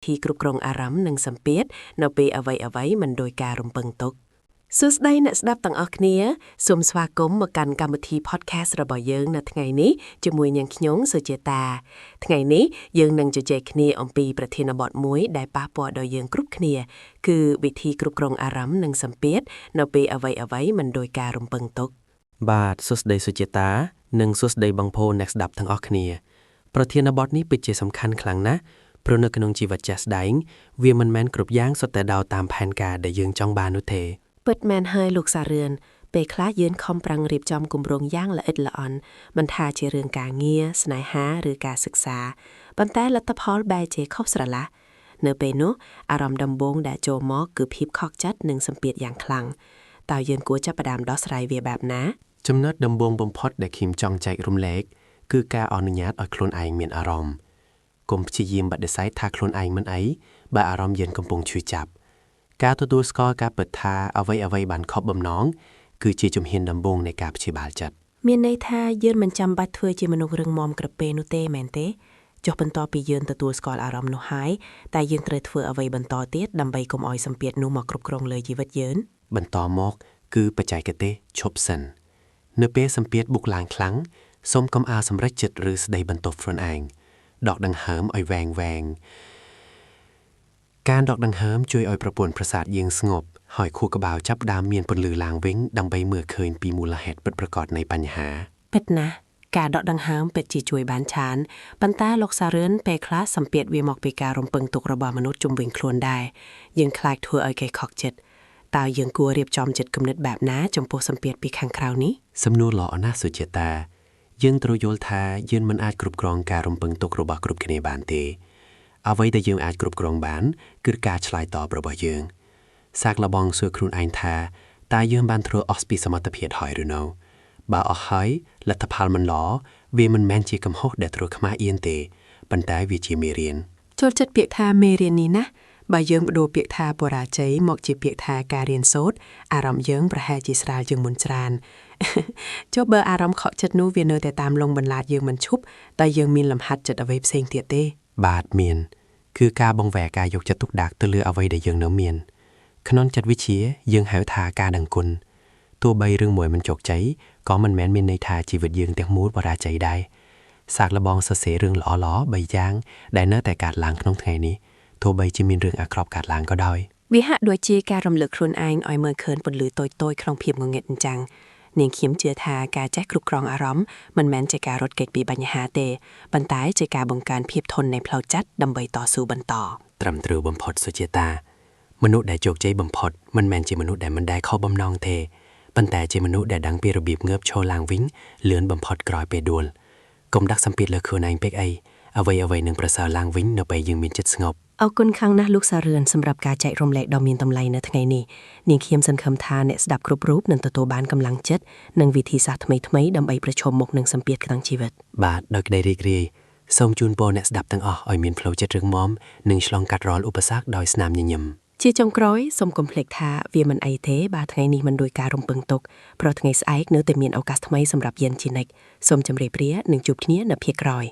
ธีគ្រប់គ្រងអារម្មណ៍និងសម្ពាធនៅពេលអ្វីៗមិនដោយការរំពឹងទុកសួស្តីអ្នកស្ដាប់ទាំងអស់គ្នាសូមស្វាគមន៍មកកាន់កម្មវិធី podcast របស់យើងនៅថ្ងៃនេះជាមួយនាងខ្ញុំសុជាតាថ្ងៃនេះយើងនឹងជជែកគ្នាអំពីប្រធានបទមួយដែលប៉ះពាល់ដល់យើងគ្រប់គ្នាគឺវិធីគ្រប់គ្រងអារម្មណ៍និងសម្ពាធនៅពេលអ្វីៗមិនដោយការរំពឹងទុកបាទសួស្តីសុជាតានិងសួស្តីបងប្អូនអ្នកស្ដាប់ទាំងអស់គ្នាប្រធានបទនេះពិតជាសំខាន់ខ្លាំងណាស់ព្រោះនៅក្នុងជីវិតជាក់ស្ដែងវាមិនមែនគ្រប់យ៉ាងសុទ្ធតែដោតតាមផែនការដែលយើងចង់បាននោះទេពិតមែនហើយលោកសារឿនពេលខ្លះយើងខំប្រឹងរៀបចំគម្រោងយ៉ាងល្អិតល្អន់មិនថាជារឿងការងារស្នេហាឬការសិក្សាប៉ុន្តែលទ្ធផលបែរជាខុសស្រឡះនៅពេលនោះអារម្មណ៍ដំបូងដែលចូលមកគឺភាពខកចិត្តនិងសម្ពាធយ៉ាងខ្លាំងតើយើងគួរចាប់ផ្ដើមដោះស្រាយវាបែបណាចំណុចដំបូងបំផុតដែលខ្ញុំចង់ចែករំលែកគឺការអនុញ្ញាតឲ្យខ្លួនឯងមានអារម្មណ៍កុំព្យាយាមបដិសេធថាខ្លួនឯងមិនអីបើអារម្មណ៍យើងកំពុងឈឺចាប់ការទទួលស្គាល់ការពិតថាអ្វីបានខុសបំណងគឺជាជំហានដំបូងនៃការព្យាបាលចិត្តមានន័យថាយើងមិនចាំបាច់ធ្វើជាមនុស្សរឹងមាំក្រពើនោះទេមែនទេចុះបន្ទាប់ពីយើងទទួលស្គាល់អារម្មណ៍នោះហើយតែយើងត្រូវធ្វើអ្វីបន្តទៀតដើម្បីកុំឲ្យសម្ពាធនោះមកគ្រប់គ្រងលើជីវិតយើងបន្តមកគឺបច្ចេកទេសឈប់សិននៅពេលសម្ពាធបុកឡើងខ្លាំងសូមកុំអាលសម្រេចចិត្តឬស្ដីបន្ទោសខ្លួនឯងដកដង្ហើមឲ្យវែងការដកដង្ហើមជួយឲ្យប្រព័ន្ធប្រសាទយើងស្ងប់ហើយខួរក្បាលចាប់ផ្ដើមមានពន្លឺឡើងវិញដើម្បីមើលឃើញពីមូលហេតុពិតប្រាកដនៃបញ្ហាពិតណាស់ការដកដង្ហើមពិតជាជួយបានច្រើនប៉ុន្តែលោកសារឿនពេលខ្លះសម្ពាធវាមកពីការរំពឹងទុករបស់មនុស្សជុំវិញខ្លួនដែរយើងខ្លាចធ្វើឲ្យគេខកចិត្តតើយើងគួររៀបចំចិត្តគំនិតបែបណាចំពោះសម្ពាធពីខាងក្រៅនេះសំណួរល្អណាស់សុជាតាយើងត្រូវយល់ថាយើងមិនអាចគ្រប់គ្រងការរំពឹងទុករបស់គ្រប់គ្នាបានទេអ្វីដែលយើងអាចគ្រប់គ្រងបានគឺការឆ្លើយតបរបស់យើងសាកល្បងសួរខ្លួនឯងថាតើយើងបានធ្វើអស់ពីសមត្ថភាពហើយឬនៅបើអស់ហើយលទ្ធផលមិនល្អវាមិនមែនជាកំហុសដែលត្រូវខ្មាស់អៀនទេប៉ុន្តែវាជាមេរៀនចូលចិត្តពាក្យថាមេរៀននេះណាបើយើងបដូរពាក្យថាបរាជ័យមកជាពាក្យថាការរៀនសូត្រអារម្មណ៍យើងប្រហែលជាស្រាលជាងមុនច្រើនចុះបើអារម្មណ៍ខកចិត្តនោះវានៅតែតាមលងបន្លាចយើងមិនឈប់តែយើងមានលំហាត់ចិត្តអ្វីផ្សេងទៀតទេបាទមានគឺការបង្វែរការយកចិត្តទុកដាក់ទៅលើអ្វីដែលយើងនៅមានក្នុងចិត្តវិទ្យាយើងហៅថាការដឹងគុណទោះបីរឿងមួយមិនជោគជ័យក៏មិនមែនមានន័យថាជីវិតយើងទាំងមូលបរាជ័យដែរសាកល្បងសរសេររឿងល្អៗ3យ៉ាងដែលនៅតែកើតឡើងក្នុងថ្ងៃនេះទោះបីជាមានរឿងអាក្រក់កើតឡើងក៏ដោយវាហាក់ដូចជាការរំលឹកខ្លួនឯងឲ្យមើលឃើញពន្លឺតូចៗក្នុងភាពងងឹតអញ្ចឹងនាងខ្ញុំជឿថាការចេះគ្រប់គ្រងអារម្មណ៍មិនមែនជាការរត់គេចពីបញ្ហាទេប៉ុន្តែជាការបង្កើនភាពធន់នៃផ្លូវចិត្តដើម្បីតស៊ូបន្តត្រឹមត្រូវបំផុតសុជាតាមនុស្សដែលជោគជ័យបំផុតមិនមែនជាមនុស្សដែលមិនដែលខុសបំណងទេប៉ុន្តែជាមនុស្សដែលដឹងពីរបៀបងើបឈរឡើងវិញលឿនបំផុតក្រោយពេលដួលកុំដាក់សម្ពាធលើខ្លួនឯងពេកអីអ្វីនឹងប្រសើរឡើងវិញនៅពេលយើងមានចិត្តស្ងប់អរគុណខាងណាស់លោកសារឿនសម្រាប់ការចែករំលែកដ៏មានតម្លៃនៅថ្ងៃនេះនាងខ្ញុំសង្ឃឹមថាអ្នកស្ដាប់គ្រប់រូបនឹងទទួលបានកម្លាំងចិត្តនិងវិធីសាស្ត្រថ្មីៗដើម្បីប្រឈមមុខនឹងសម្ពាធក្នុងជីវិតបាទដោយក្តីរីករាយសូមជូនពរអ្នកស្ដាប់ទាំងអស់ឲ្យមានផ្លូវចិត្តរឹងមាំនិងឆ្លងកាត់រាល់ឧបសគ្គដោយស្នាមញញឹមជាចុងក្រោយសូមកុំភ្លេចថាវាមិនអីទេបើថ្ងៃនេះមិនដោយការរំពឹងទុកព្រោះថ្ងៃស្អែកនៅតែមានឱកាសថ្មីសម្រាប់យើងជានិច្ចសូមជម្រាបលានិងជួបគ្នានៅភាគក្រោយ